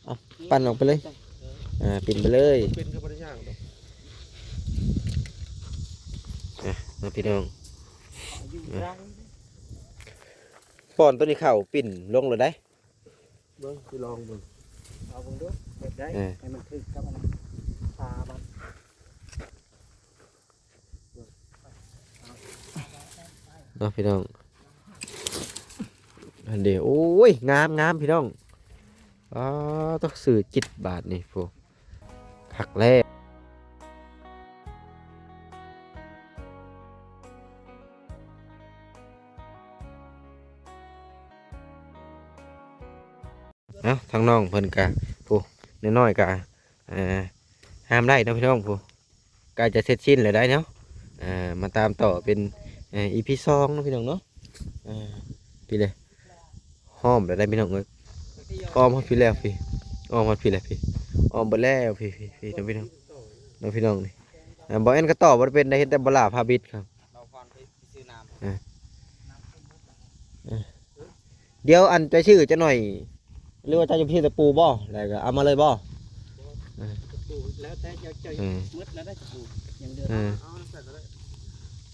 เอาปั่นออกไปเลยปิ่นไปเลยเป็นก็บ่ได้ย่างดอกมาพี่น้องป้อนตัวนี้เข่าปิ่นลงเลยได้เบิ่งสิลองเบิ่งเอาเบิ่งดูเฮ็ดได้ให้มันถึกกับมันปลามันเนาะพี่น้องอันเดียวโอ้ยงามพี่น้องต้องซื้อจิตบาทนี่พวกหักแรกทางน้องเพิ่นกะผู้น้อยๆกะห้ามได้นะพี่น้องผู้กะจะเสร็จสิ้นเลยได้เนาะมาตามต่อเป็นEP 2นะพี่น้องเนาะพี่เลยห้อมได้พี่น้องเอ้ยอ้อมฮอดพี่แล้วพี่อ้อมฮอดพี่แล้วพี่อ้อมเบิดแล้วพี่นะพี่น้องน้องพี่น้องนี่บ่แอนก็ต่อบ่เป็นได้เฮ็ดแต่บ่ล่าพาบิดครับเดี๋ยวอันจะชื่อจะหน่อยหรือว่าจะพี่ตะปูบ่อะไรก็เอามาเลยบ่แล้วแต่จะมืดแล้วได้ตะปูยังเดือด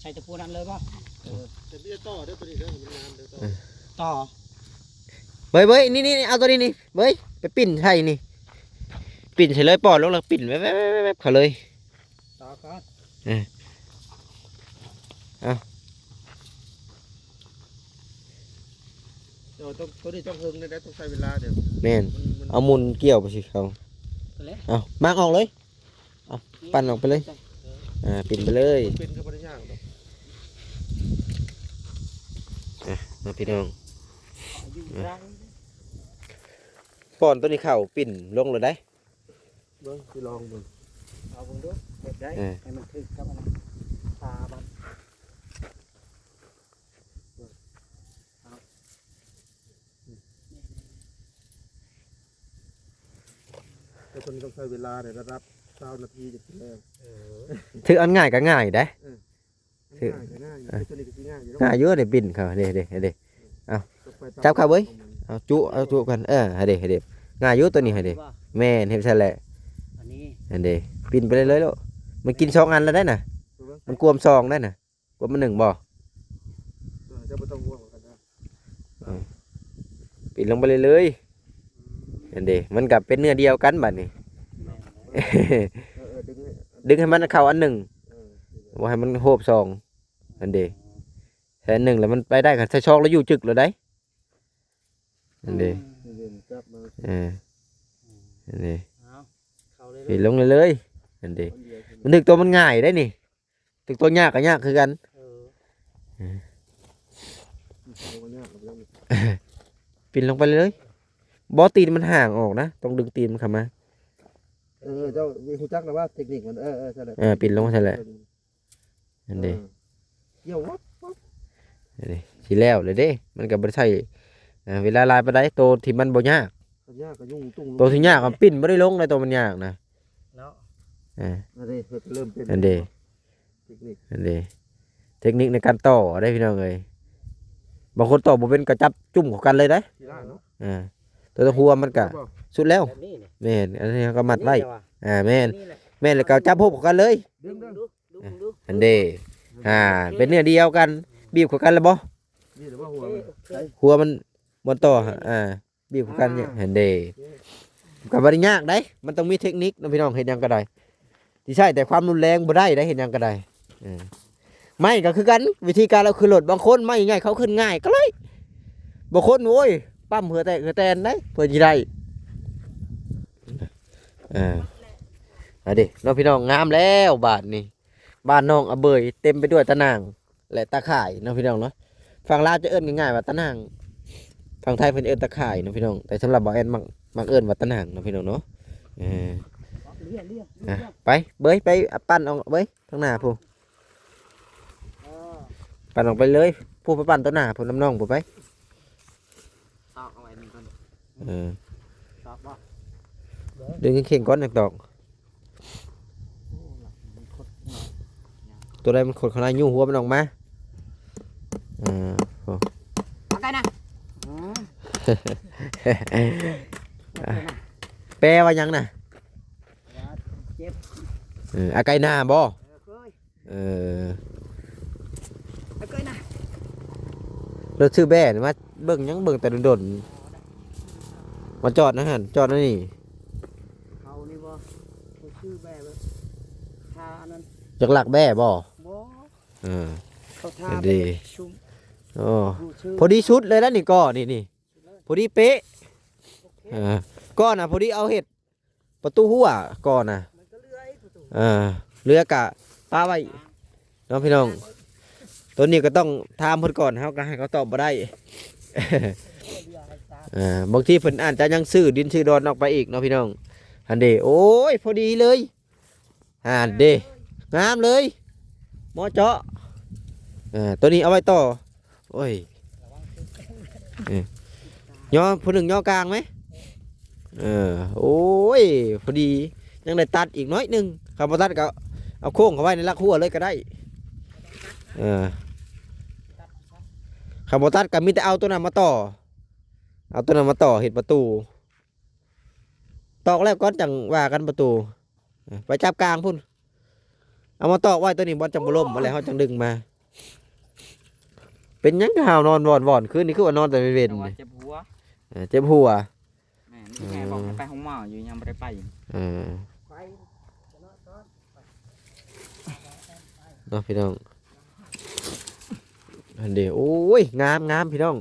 ใส่ตะปูนั่นเลยป่ะจะพี่ต่อเด้อตัวนี้เด้อมันงามเด้อต่อเบ้ยนี่เอาตัวนี้นี่เบ้ยไปปิ่นใช่นี่ปิ่นใช่เลยปอดลงแล้วปิ่นแวบเขาเลยต่อก่อนเดี๋ยวตัวนี้ต้องเฮิงได้ต้องใช้เวลาเดี๋ยวแม่นเอามุนเกี่ยวไปสิเขาเอามากออกเลยเอาปั่นออกไปเลยปิ่นไปเลยเป็นก็บ่ได้ย่างดอกมาพี่น้องป้อนตัวนี้เข่าปิ่นลงเลยได้เบิ่งสิลองเบิ่งเอาเบิ่งดูเฮ็ดได้ให้มันถึกกับมันปลามันแต่คนต้องใช้เวลาในระดับ20นาทีจะกินแล้วถืออันง่ายก็ง่ายได้ถือง่ายตัวนี้ก็ง่ายอยู่ง่ายเยอะเลยปิ่นเขาเด้เอาจับเขาเว้ยเอาจุกันให้เด้ง่ายเยอะตัวนี้ให้เด้แม่เห็นใช่แหละอันเด้ปิ่นไปเลยลูกมันกิน2 อันแล้วได้น่ะมันกวม2ได้น่ะกวมมัน1บ่จะบ่ต้องห่วงกันนะปิ่นลงไปเลยอันเด้มันกับเป็นเนื้อเดียวกันบัดนี้ดึงให้มันเข้าอัน1บ่ให้มันโหบ2อันเด้แทน1แล้วมันไปได้กันถ้าชอกแล้วอยู่จึกเลยได้อันเด้อันเด้ปิดลงเลยอันเด้มันถึกตัวมันง่ายได้นี่ถึกตัวยากก็ยากคือกันปิดลงไปเลยบอตีนมันห่างออกนะต้องดึงตีนมันเข้ามาเจ้ามีฮู้จักนะว่าเทคนิคมันใช่แหละปิดลงใช่แหละอันเด้เกี่ยววับอันเด้สิแล้วเลยเด้มันก็บ่ใช่เวลาลายไปได้ตัวที่มันบ่ยากก็ยุ่งตุ้งตัวที่ยากมันปิ้นบ่ได้ลงเลยตัวมันยากนะเนาะอันนี้เริ่มเป็นอันเด้เทคนิคในการต่อได้พี่น้องเอ้ยบางคนต่อบ่เป็นก็จับจุ่มเข้ากันเลยได้ตัวหัวมันก็สุดแล้วแม่นอันนี้ก็มัดไว้แม่นแล้วก็จับพบกันเลยอันเด้เป็นเนื้อเดียวกันบีบเข้ากันแล้วบ่หัวมันบนต่อบีบเข้ากันเนี่ยอันเด้ก็บ่ได้ยากได้มันต้องมีเทคนิคนะพี่น้องเฮ็ดหยังก็ได้ที่ใช่แต่ความรุนแรงบ่ได้เฮ็ดหยังก็ได้ไม่ก็คือกันวิธีการเราคือโหลดบางคนไม่ง่ายเขาขึ้นง่ายก็เลยบางคนโว้ยปั้มเหือแตนได้เพื่อจะได้ดิน้องพี่น้องงามแล้วบ้านนี่บ้านน้องอเบยเต็มไปด้วยตะนางและตะข่ายน้องพี่น้องเนาะฝั่งลาวจะเอิ้นง่ายๆว่าตะนางฝั่งไทยเพิ่นเอิ้นตะข่ายน้องพี่น้องแต่สำหรับบ่แอนมักเอิ้นว่าตะนางน้องพี่น้องเนาะไปเบยไปปั้นเอาเบยทางหน้าผู้ปั่นออกไปเลยผู้ไปปั่นตัวหน้าผู้น้ำน้องผู้ไปดึงเข่งก้อนดอกตัวใดมันขดขนาดยุ่งหัวมันออกมาไปนะ แปลว่าหยังน่ะ ว่าเจ็บ อาไก่หน้าบ่ เคย เออ เคยนะ รถชื่อแบ่นี่มาเบิ่งหยังเบิ่งแต่โดนๆมาจอดนะหั่นจอดนั่นนี่ เขานี่บ่เขาชื่อแม่บ่ทาอันนั้น จักหลักแบ่บ่ บ่ เออ เขาทา ดี ชุ่ม โอ้ ผู้ชื่อ พอดีชุดเลยแล้วนี่ก็นี่พอดีเป๊ะก้อนน่ะพอดีเอาเห็ดประตูหัวก้อนน่ะ มันก็เลื้อยประตู เรือกะป้าไว้น้องพี่น้องตัวนี้ก็ต้องถามเพิ่นก่อนเฮาก็ให้เขาตอบบ่ได้ เลื้อยให้ตา บางทีเพิ่นอาจจะยังซื้อดินซื้อดอนออกไปอีกเนาะพี่น้องอันเดโอ้ยพอดีเลยอันเดงามเลยหมอเจาะตัวนี้เอาไว้ต่อโอ้ยย่อผู้หนึ่งย่อกลางไหมโอ้ยพอดียังได้ตัดอีกน้อยหนึงคำว่าตัดก็เอาโค้งเข้าไว้ในลักหัวเลยก็ได้คำว่าตัดก็มีแต่เอาตัวนั้นมาต่อเอาตัวนั้นมาต่อเห็ดประตูตอกแล้วก็จังว่ากันประตูไปจับกลางพุ่นเอามาตอกไว้ตัวนี้บอลจังบล่มอะไรเขาจังดึงมาเป็นหยังข่าวนอนว่อนคืนนี้คือว่านอนแต่ไม่เว้น แต่ว่าเจ็บหัว เจ็บหัว แม่นี่แม่บอกให้ไปห้องหมออยู่ยังไม่ได้ไป ไป เนาะพี่น้องอันเดียวโอ้ยงามพี่น้อง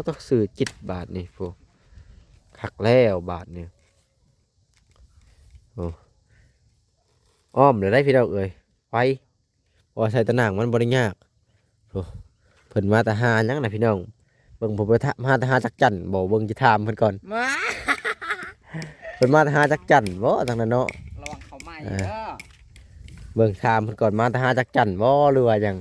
ต้องซื้อจิตบาทนี่พวกคักแล้วบาทนี่โอ้อ้อมเดี๋ยวได้พี่น้องเอ้ยไปพอใส่ตะหนังมันบริยากโอ้เพิ่นมาแต่หาหยังนะพี่น้องเบิ่งผมไปมาแต่หาจักจั่นบ่เบิ่งจะถามเพิ่นก่อน มา เพิ่นมาแต่หาจักจั่นบ่ทางนั้นเนาะ ระวังเขาไหม้เด้อ เบิ่งถามเพิ่นก่อนมาแต่หาจักจั่นบ่หรือว่าหยัง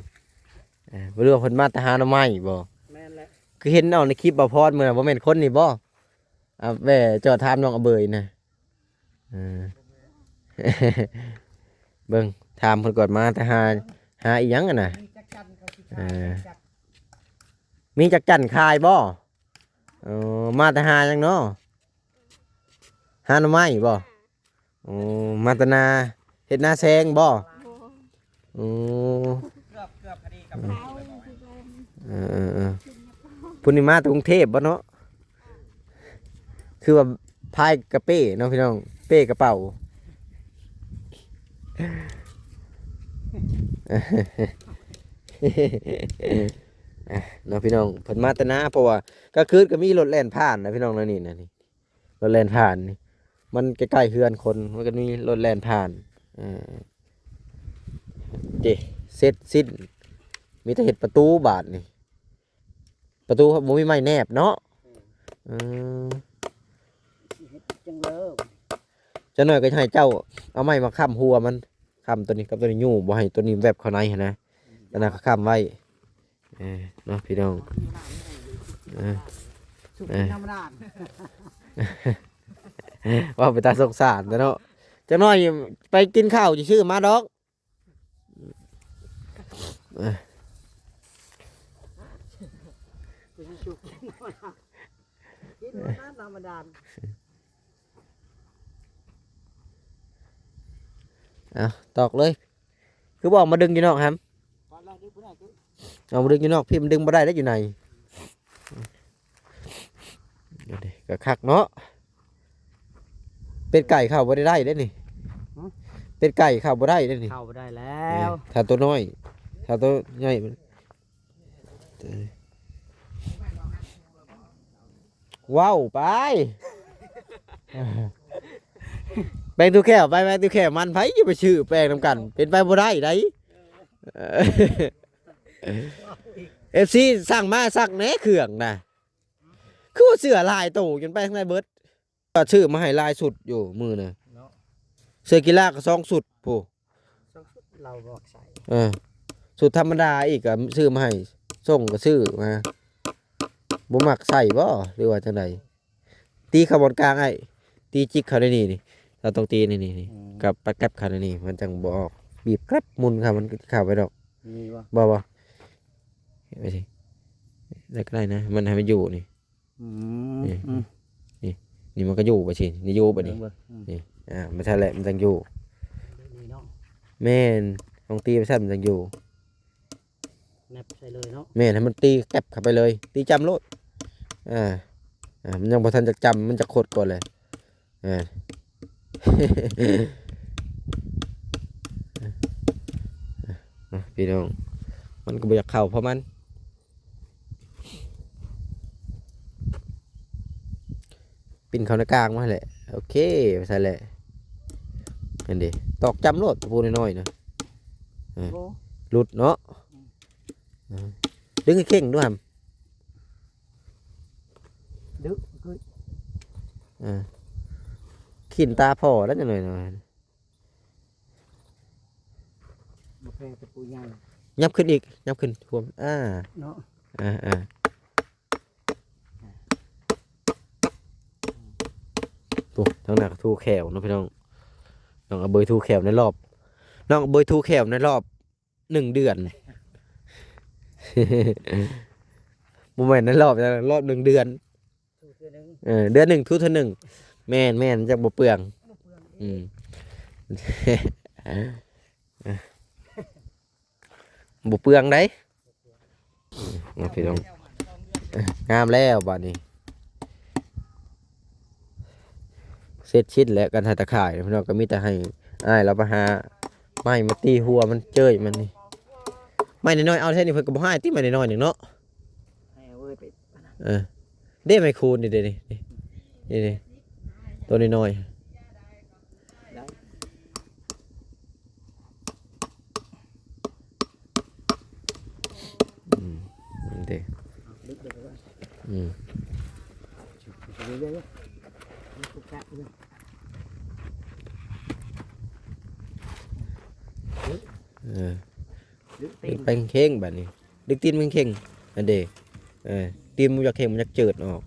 บ่รู้ว่าเพิ่นมาแต่หาหน่อไม้บ่ แม่นแหละ คือเห็นเอาในคลิปบ่พอดมื้อน่ะบ่แม่นคนนี่บ่แม่จอดถามน้องอเบยน่ะเบิ่งถามเพิ่นก่อนมาแต่หาอีหยังอะน่ะ มีจักจันเขาสิขายจัก มีจักจั่นคายบ่มาแต่หาหยังเนาะหาหน่อไม้บ่มาแต่นาเฮ็ดนาแซงบ่เกือบพอดีกับเขาเลยบอกไว้ พุ่นนี่มาจากกรุงเทพบ่เนาะคือว่าพายกระเป้เนาะพี่น้องเป้กระเป๋าเนาะพี่น้องเพิ่นมาแต่นาเพราะว่าก็คือก็มีรถแล่นผ่านนะพี่น้องนะนี่รถแล่นผ่านนี่มันใกล้ๆเฮือนคนมันก็มีรถแล่นผ่านเด้เสร็จสิ้นมีแต่เฮ็ดประตูบาดนี่ประตูบ่มีไม้แนบเนาะจังเลิก จะหน่อยก็ให้เจ้าเอาไม้มาค้ำหัวมันค้ำตัวนี้กับตัวนี้อยู่บ่ให้ตัวนี้แวบเข้าในหั่นนะแล้วน่ะก็ค้ำไว้เนาะพี่น้องสุกน้ำราด ว่าไปตาสงสารเนาะจะหน่อยไปกินข้าวชื่อมาดอก สุกกินน้ำธรรมดา ตอกเลยคือบอกมาดึงอยู่นอกครับเอามาดึงอยู่นอกพี่มันดึงมาได้แล้วอยู่ในเดี๋ยวดิก็คักเนาะเป็ดไก่เข้าบ่ได้ได้นี่เป็ดไก่เข้าบ่ได้ได้นี่ เข้าได้แล้ว ถ้าตัวน้อยถ้าตัวใหญ่มันว้าวไปแปลงตัวแค่ไปแปลงตัวแค่มันไผจะไปชื่อแปลงนำกันเป็นไปบ่ได้ไดFC สั่งมาสั่งแหน่เครื่องนะคือว่าเสื้อลายโตจนไปข้างในเบิดก็ชื่อมาให้ลายสุดอยู่มือน่ะเสื้อกีฬาก็2สุดโพ เราบอกใส่ สุดธรรมดาอีกก็ซื้อมาให้ส่งก็ซื้อมาบ่มักใส่บ่หรือว่าจังไดตีขบวนกลางไอ้ตีจิกเขาได้นี่เราต้องตีนี่กับปัดแกลบเขาได้นี่มันจังบ่ออกบีบแกลบมุนค่ะมันเข้าไปดอก มีวะ บ่เห็นไปสิได้ก็ได้นะมันให้มันอยู่นี่ นี่มันก็อยู่ไปสินี่อยู่ไปนี่ นี่มันใช่แหละมันจังอยู่ นี่เนาะ แม่นต้องตีไปซั่นมันจังอยู่ แนบใส่เลยเนาะ แม่นให้มันตีแก็บเข้าไปเลย ตีจำโลดมันยังบ่ทันจะจำมันจะโคตรก่อนเลยพี่น้องมันก็บ่อยากเข้าเพราะมันปิ้นเข้าในกลางมาแหละโอเคไปใส่แหละเห็นดิตอกจำโลดพูดน้อยๆนะ โอ้ หลุดเนาะดึงให้เข่งด้วยครับ ดึกคือ ขีนตาพอแล้วจังหน่อย บ่แพงตะปูใหญ่ ยับขึ้นอีกยับขึ้นทวมเนาะปุ๊บทั้งหนักทูแขวน้องพี่น้องน้องเอาเบยทูแขวในรอบน้องเอาเบยทูแขวในรอบ1 เดือนโมเมนต์ในรอบ1 เดือน ถูกเทื่อนึง เดือน1 ทุกเท่า1แม่นจะบ่เปลืองบ่เปลืองได้พี่น้องงามแล้วบัดนี้เสร็จชิดแล้วกันหาตะข่ายพี่น้องก็มีแต่ให้อ้ายเราไปหาไม้มาตีหัวมันเจ้ยมันนี่ไม้น้อยๆเอาแค่นี้เพิ่นก็บ่ให้ตีไม้น้อยๆนึงเนาะ ให้เอาเว้ยไป เด้ไม้คูณนี่เด้นี่ตัวน้อยๆเด้ ดึกเดี๋ยวว่า เรื่อยๆมันกุกกะอยู่ดึกตีน ไปเข่งแบบนี้ดึกตีนมันเข่งอันเดตีนมันอยากเข่งมันอยากเจิดออก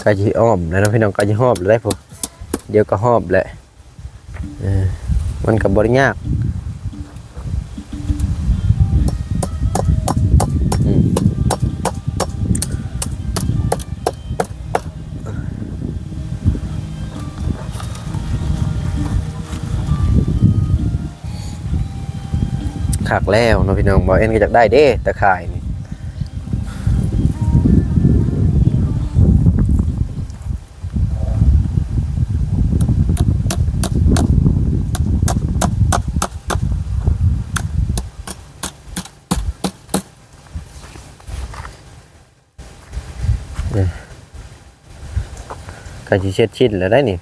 กะจิอ้อมแล้วนะพี่น้องกะจิหอบเลยพวกเดี๋ยวก็หอบแหละมันกับบริยากขักแล้วเนาะพี่น้องบอกเอ็นก็อยากได้เด้ตะข่ายนี่ก็จะเช็ดชิดแล้วได้นี่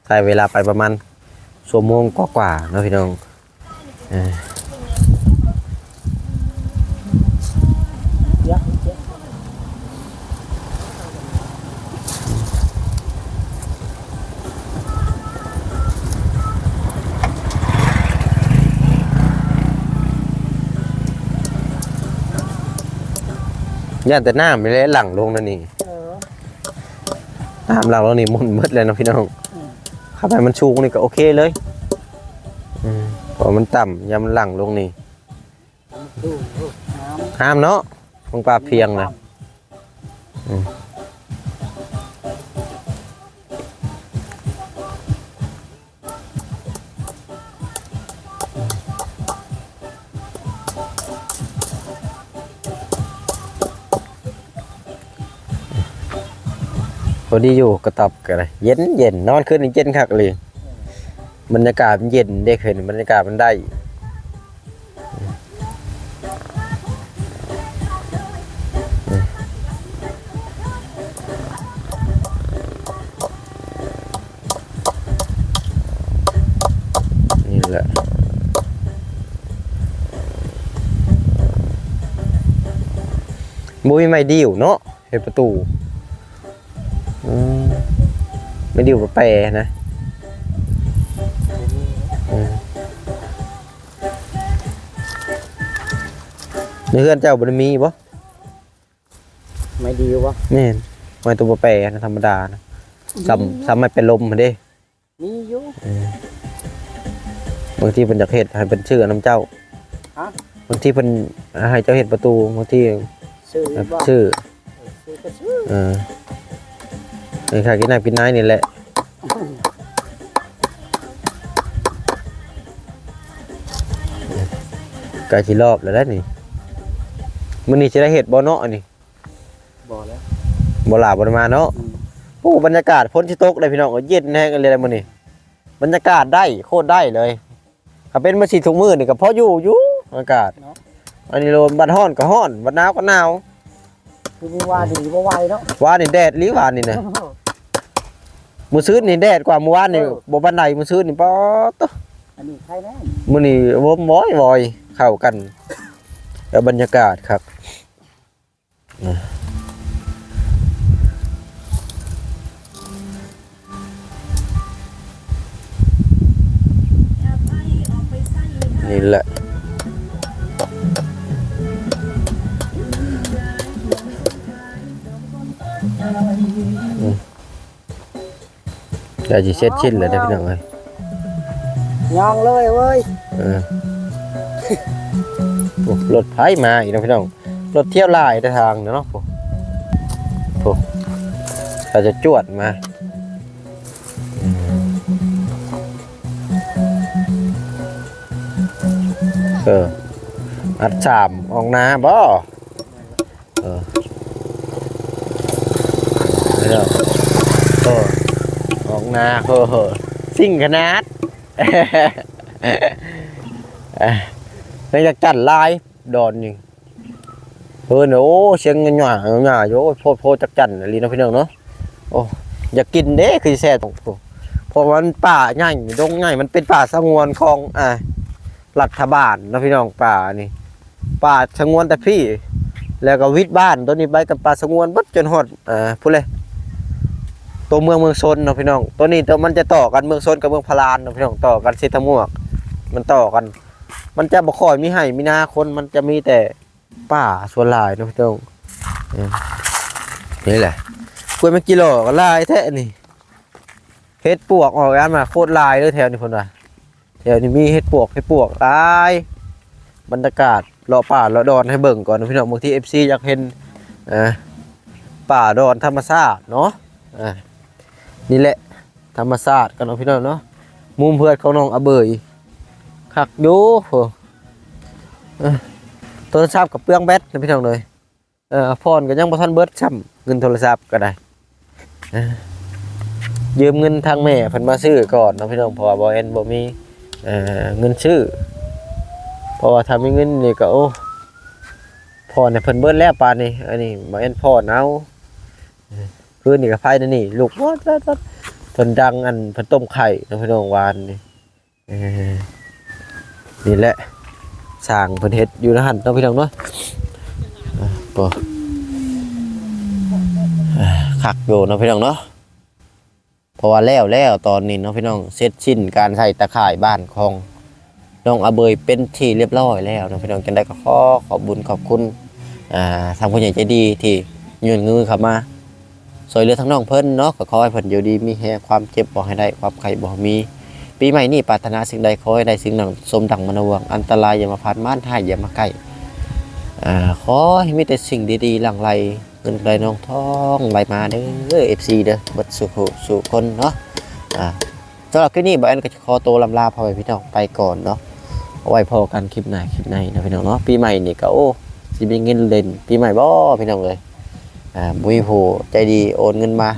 ใช้เวลาไปประมาณชั่วโมงกว่าๆเนาะพี่น้องย่านแต่น้ำไม่ได้หลั่งลงนั่นนี่น้ำหลั่งลงนี่มุนมืดเลยนะพี่น้องเข้าไปมันชูงนี่ก็โอเคเลยพอมันต่ำยามมันหลั่งลงนี่ห้ามเนาะลงปลาเพียงนะพอดีอยู่กระตับกันเลยเย็นนอนขึ้นเย็นคักเลยบรรยากาศมันเย็นเด็กเห็นบรรยากาศมันได้นี่แหละบุ้ยไม่ดีอยู่เนาะเห็นประตูไม่ดีกว่าแปรนะในเพื่อนเจ้าบริมีบ่ ไม่ดีวะ แม่นไม่ตัวแปรนะธรรมดานะซ้ำไม่เป็นลมมาเด้ มีอยู่ บางทีเพิ่นอยากเฮ็ดให้เพิ่นชื่อน้ำเจ้าบางทีเพิ่นให้เจ้าเฮ็ดประตูบางที ซื้อบ่ ชื่อ ซื้อก็ซื้อ นี่ค่ะกินน้ำกินน้ำนี่แหละกายสิรอบแล้วได้นี่มื้อนี้สิได้เฮ็ดบ่เนาะนี่ บ่แล้ว บ่หลาบ่ได้มาเนาะโอ้บรรยากาศฝนสิตกเลยพี่น้องเย็นแฮงกันเลยมื้อนี้บรรยากาศได้โคตรได้เลยถ้าเป็นมาสิทุกมื้อนี่ก็พออยู่อากาศอันนี้โลนบัดร้อนก็ร้อนบัดหนาวก็หนาว คือมีว่าดีบ่ไหวเนาะ วานนี่แดดหรือวานนี่นะมื้อซื้อนี่แดดกว่าเมื่อวานนี่บ่ปานใดมื้อซื้อนี่ป๊อดตะ อันนี้ใครแน่ มื้อนี้บ่วอยเข้ากันแล้วบรรยากาศครับนี่แหละได้สิเสร็จชิ้นแล้วเด้อพี่น้องเอ้ย ยองเลยเว้ย โอ้รถไผมาอีกนะพี่น้องรถเที่ยวหลายแต่ทางเนาะโอ้เราจะจวดมาอัดสามออกนาบ่เดี๋ยวออกนาสิ่งขนาดไม่อยากจัดลายดอนนี่เนอะโอ้เสียงหน่าโยโพจักจันลีนะพี่น้องเนาะโอ้อยากกินเด้คือแซ่ตรงเพราะมันป่าใหญ่ดงใหญ่มันเป็นป่าสงวนของรัฐบาลนะพี่น้องป่านี่ป่าสงวนแต่พี่แล้วก็วิทย์บ้านตัวนี้ไปกับป่าสงวนบัดจนฮอดพูดเลยตัวเมืองชนนะพี่น้องตัวนี้ตัวมันจะต่อกันเมืองชนกับเมืองพารานนะพี่น้องต่อกันเซตมวกมันต่อกันมันจะบ่ค่อยมีให้มีนาคนมันจะมีแต่ป่าส่วนหลายนะพี่น้องนี่แหละกล้วยมันกิโลก็ลายแท้นี่เฮ็ดปวกออกกันมาโคตรลายเลยแถวนี้คนว่าแถวนี้มีเฮ็ดปวกลายบรรยากาศเลาะป่าเลาะดอนให้เบิ่งก่อนนะพี่น้องบางที FC อยากเห็นป่าดอนธรรมชาติเนาะนี่แหละธรรมชาติกันเนาะพี่น้องเนาะมุมเพื่อนของน้องอเบยคักอยู่โทรศัพท์กับเปลืองแบตนะพี่น้องเลยพรก็ยังบ่ทันเบิดซ้ำเงินโทรศัพท์ก็ได้ยืมเงินทางแม่เพิ่นมาซื้อก่อนเนาะพี่น้องเพราะว่าบ่แอนบ่มีเงินซื้อเพราะว่าถ้ามีเงินนี่ก็โอ้พรเนี่ยเพิ่นเบิดแล้วปานนี้อันนี้บ่แอนพรเอาคืนนี่ก็ไผนี่ลูกวัดเพิ่นดังอันเพิ่นต้มไข่เนาะพี่น้องวานนี่นี่แหละสร้างเพิ่นเฮ็ดอยู่นะหั่นเนาะพี่น้องเนาะบ่คักอยู่เนาะพี่น้องเนาะเพราะว่าแล้วตอนนี้เนาะพี่น้องเสร็จสิ้นการใส่ตะข่ายบ้านของน้องอเบยเป็นที่เรียบร้อยแล้วเนาะพี่น้องจังได๋ก็ขอบบุญขอบคุณทางผู้ใหญ่ใจดีที่ยื่นมือเข้ามาช่วยเหลือทั้งน้องเพิ่นเนาะก็ขอให้เพิ่นอยู่ดีมีแฮงความเจ็บบ่ให้ได้ความไข้บ่มีปีใหม่นี้ปรารถนาสิ่งใดขอให้ได้สิ่งนั้นสมดังมโนหวังอันตรายอย่ามาผ่านม่านให้อย่ามาใกล้ขอให้มีแต่สิ่งดีๆหลั่งไหลเงินไหลน้องท้องไหลมาเด้อ FC เด้อเบิดสู่คนเนาะสำหรับคลิปนี้บ่แอนก็จะขอตัวลำลาพ่อแม่พี่น้องไปก่อนเนาะเอาไว้พอกันคลิปหน้านะพี่น้องเนาะปีใหม่นี่ก็โอ้สิมีเงินเล่นปีใหม่บ่พี่น้องเอ้ยบุญผู้ใจดีโอนเงินมา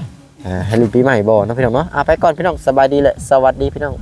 ให้รุ่นปีใหม่บ่เนาะพี่น้องเนาะไปก่อนพี่น้องสบายดีแหละสวัสดีพี่น้อง